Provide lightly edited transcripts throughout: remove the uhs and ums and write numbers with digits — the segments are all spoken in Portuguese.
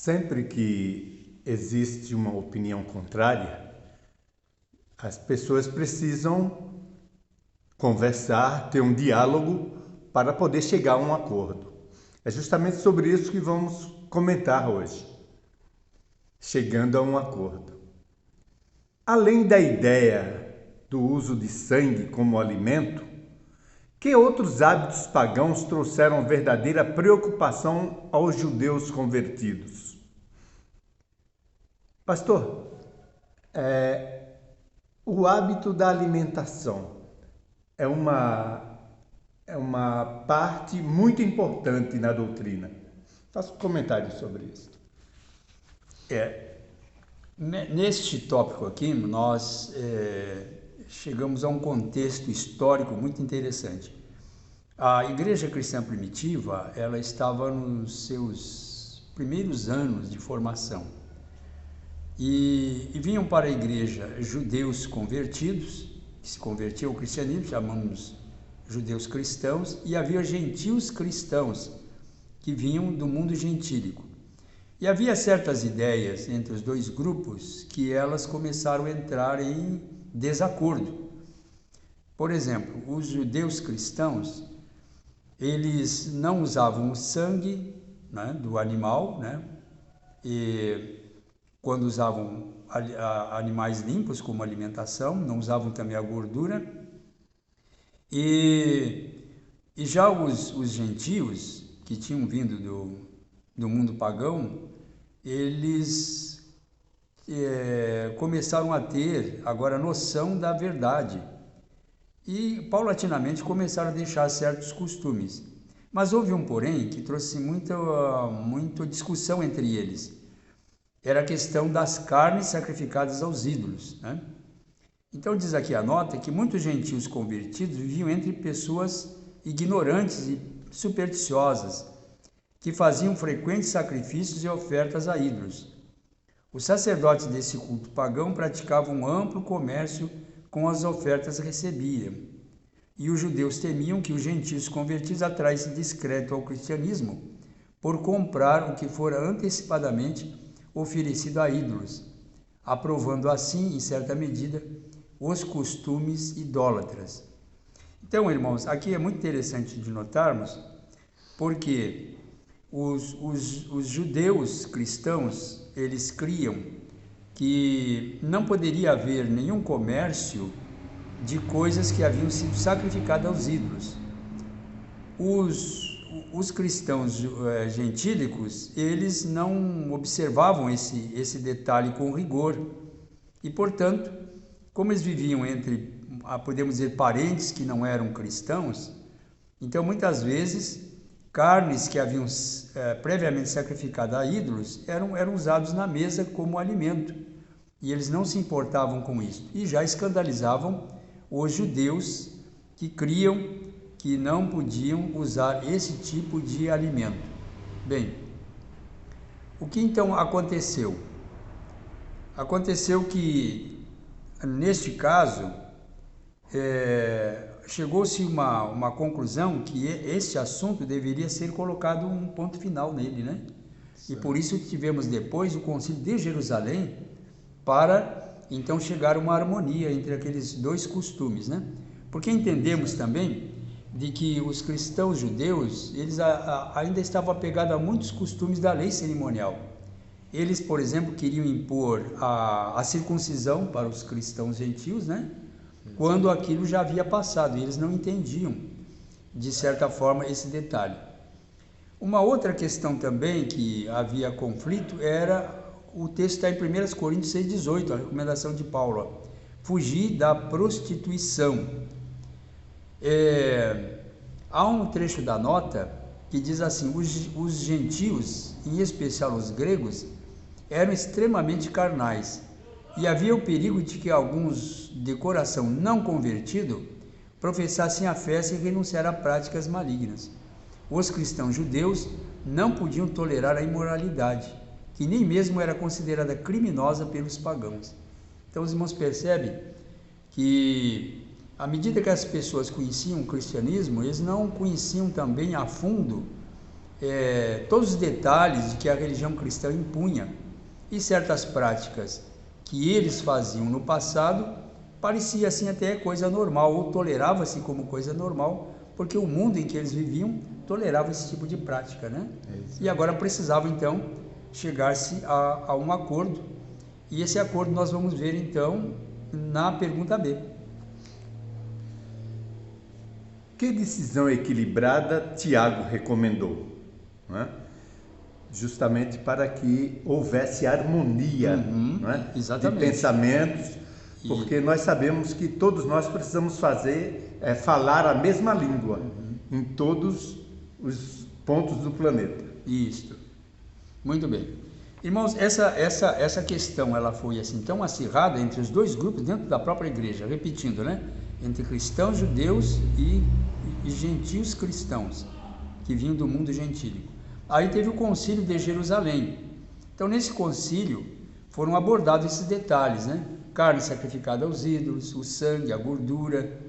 Sempre que existe uma opinião contrária, as pessoas precisam conversar, ter um diálogo para poder chegar a um acordo. É justamente sobre isso que vamos comentar hoje, chegando a um acordo. Além da ideia do uso de sangue como alimento, que outros hábitos pagãos trouxeram verdadeira preocupação aos judeus convertidos? Pastor, o hábito da alimentação é uma parte muito importante na doutrina. Faça um comentário sobre isso. Neste tópico aqui, nós chegamos a um contexto histórico muito interessante. A igreja cristã primitiva, ela estava nos seus primeiros anos de formação. E vinham para a igreja judeus convertidos, que se convertiam ao cristianismo, chamamos judeus cristãos, e havia gentios cristãos, que vinham do mundo gentílico. E havia certas ideias entre os dois grupos que elas começaram a entrar em desacordo. Por exemplo, os judeus cristãos, eles não usavam o sangue, né, do animal, né, e quando usavam animais limpos como alimentação, não usavam também a gordura. E já os gentios, que tinham vindo do mundo pagão, eles começaram a ter agora noção da verdade e paulatinamente começaram a deixar certos costumes. Mas houve um porém que trouxe muita discussão entre eles. Era a questão das carnes sacrificadas aos ídolos, né? Então diz aqui a nota que muitos gentios convertidos viviam entre pessoas ignorantes e supersticiosas, que faziam frequentes sacrifícios e ofertas a ídolos. Os sacerdotes desse culto pagão praticavam um amplo comércio com as ofertas recebidas, e os judeus temiam que os gentios convertidos atraíssem descrédito ao cristianismo por comprar o que fora antecipadamente oferecido a ídolos, aprovando assim, em certa medida, os costumes idólatras. Então, irmãos, aqui é muito interessante de notarmos, porque os judeus cristãos, eles criam que não poderia haver nenhum comércio de coisas que haviam sido sacrificadas aos ídolos. Os cristãos gentílicos, eles não observavam esse detalhe com rigor e, portanto, como eles viviam entre, podemos dizer, parentes que não eram cristãos, então muitas vezes carnes que haviam previamente sacrificado a ídolos eram usados na mesa como alimento, e eles não se importavam com isso, e já escandalizavam os judeus que criam que não podiam usar esse tipo de alimento. Bem, o que então aconteceu? Aconteceu que, neste caso, chegou-se uma conclusão que este assunto deveria ser colocado um ponto final nele, né? Sim. E por isso tivemos depois o Concílio de Jerusalém para então chegar a uma harmonia entre aqueles dois costumes, né? Porque entendemos também de que os cristãos judeus, eles ainda estavam apegados a muitos costumes da lei cerimonial. Eles, por exemplo, queriam impor a circuncisão para os cristãos gentios, né? Quando aquilo já havia passado, e eles não entendiam, de certa forma, esse detalhe. Uma outra questão também que havia conflito era, o texto está em 1 Coríntios 6,18, a recomendação de Paulo, ó, fugir da prostituição. Há um trecho da nota que diz assim: os gentios, em especial os gregos, eram extremamente carnais, e havia o perigo de que alguns de coração não convertido professassem a fé sem renunciar a práticas malignas. Os cristãos judeus não podiam tolerar a imoralidade, que nem mesmo era considerada criminosa pelos pagãos. Então os irmãos percebem que, à medida que as pessoas conheciam o cristianismo, eles não conheciam também a fundo todos os detalhes de que a religião cristã impunha e certas práticas que eles faziam no passado parecia assim até coisa normal, ou tolerava-se como coisa normal, porque o mundo em que eles viviam tolerava esse tipo de prática, né? E agora precisava então chegar-se a um acordo, e esse acordo nós vamos ver então na pergunta B. Que decisão equilibrada Tiago recomendou? Não é? Justamente para que houvesse harmonia, não é? Exatamente. De pensamentos, porque nós sabemos que todos nós precisamos falar a mesma língua em todos os pontos do planeta. Isso. Muito bem. Irmãos, essa questão ela foi assim tão acirrada entre os dois grupos dentro da própria igreja, repetindo, né? Entre cristãos judeus e gentios cristãos, que vinham do mundo gentílico. Aí teve o concílio de Jerusalém. Então, nesse concílio, foram abordados esses detalhes, né? Carne sacrificada aos ídolos, o sangue, a gordura.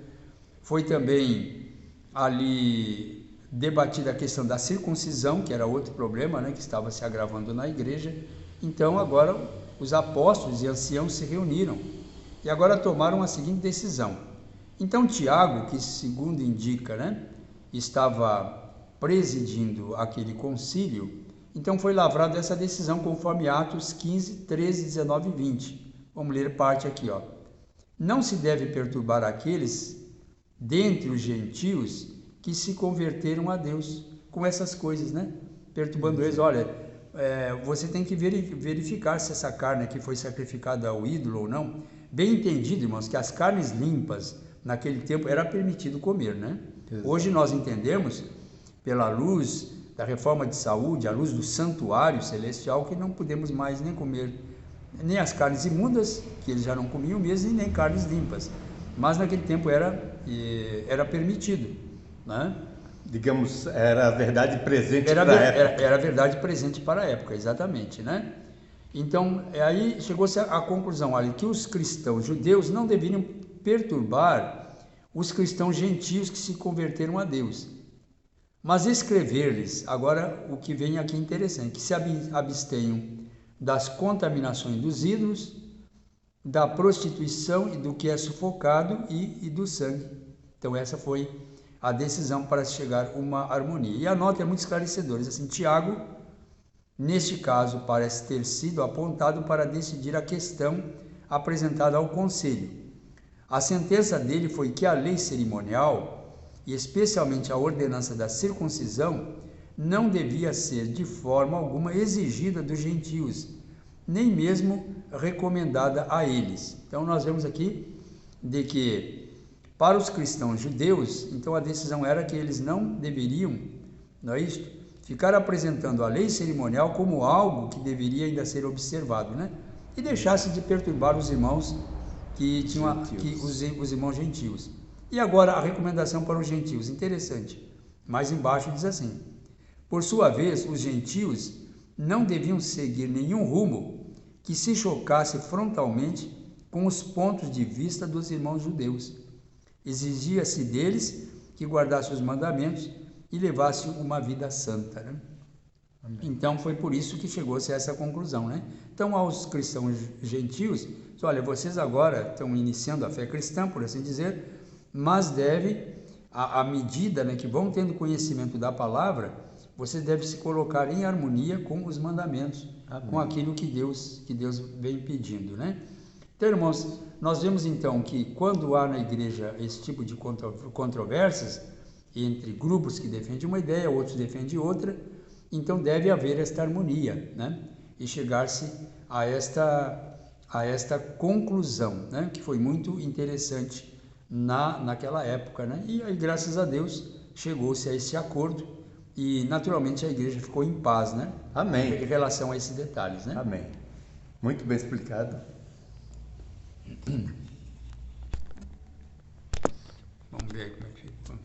Foi também ali debatida a questão da circuncisão, que era outro problema, né? Que estava se agravando na igreja. Então, agora, os apóstolos e anciãos se reuniram e agora tomaram a seguinte decisão. Então, Tiago, que segundo indica, né? Estava presidindo aquele concílio, então foi lavrada essa decisão conforme Atos 15, 13, 19 e 20. Vamos ler parte aqui, ó. Não se deve perturbar aqueles dentre os gentios que se converteram a Deus com essas coisas, né? Perturbando eles. Olha, você tem que verificar se essa carne aqui foi sacrificada ao ídolo ou não. Bem entendido, irmãos, que as carnes limpas naquele tempo era permitido comer, né? Hoje nós entendemos, pela luz da reforma de saúde, a luz do santuário celestial, que não podemos mais nem comer nem as carnes imundas, que eles já não comiam mesmo, e nem carnes limpas. Mas naquele tempo era permitido, né? Digamos, era a verdade presente para a época. Era a verdade presente para a época, exatamente, né? Então, aí chegou-se à conclusão, olha, que os cristãos judeus não deveriam perturbar os cristãos gentios que se converteram a Deus, mas escrever-lhes, agora o que vem aqui interessante, que se abstenham das contaminações dos ídolos, da prostituição e do que é sufocado e do sangue. Então essa foi a decisão para chegar a uma harmonia. E a nota é muito esclarecedora, assim, Tiago, neste caso, parece ter sido apontado para decidir a questão apresentada ao conselho. A sentença dele foi que a lei cerimonial, e especialmente a ordenança da circuncisão, não devia ser de forma alguma exigida dos gentios, nem mesmo recomendada a eles. Então nós vemos aqui de que para os cristãos judeus, então a decisão era que eles não deveriam, não é isso? Ficar apresentando a lei cerimonial como algo que deveria ainda ser observado, né? E deixasse de perturbar os irmãos os irmãos gentios. E agora a recomendação para os gentios, interessante. Mais embaixo diz assim: por sua vez, os gentios não deviam seguir nenhum rumo que se chocasse frontalmente com os pontos de vista dos irmãos judeus. Exigia-se deles que guardassem os mandamentos e levassem uma vida santa, né? Então foi por isso que chegou-se a essa conclusão, né? Então aos cristãos gentios, olha, vocês agora estão iniciando a fé cristã, por assim dizer, mas à medida, né, que vão tendo conhecimento da palavra, vocês devem se colocar em harmonia com os mandamentos, com aquilo que Deus vem pedindo, né? Então, irmãos, nós vemos então que quando há na igreja esse tipo de controvérsias entre grupos que defendem uma ideia, outros defendem outra, então deve haver esta harmonia, né? E chegar-se a esta conclusão, né? Que foi muito interessante naquela época, né? E aí, graças a Deus, chegou-se a esse acordo e, naturalmente, a igreja ficou em paz, né? Amém. Em relação a esses detalhes, né? Amém. Muito bem explicado. Vamos ver como é que ficou.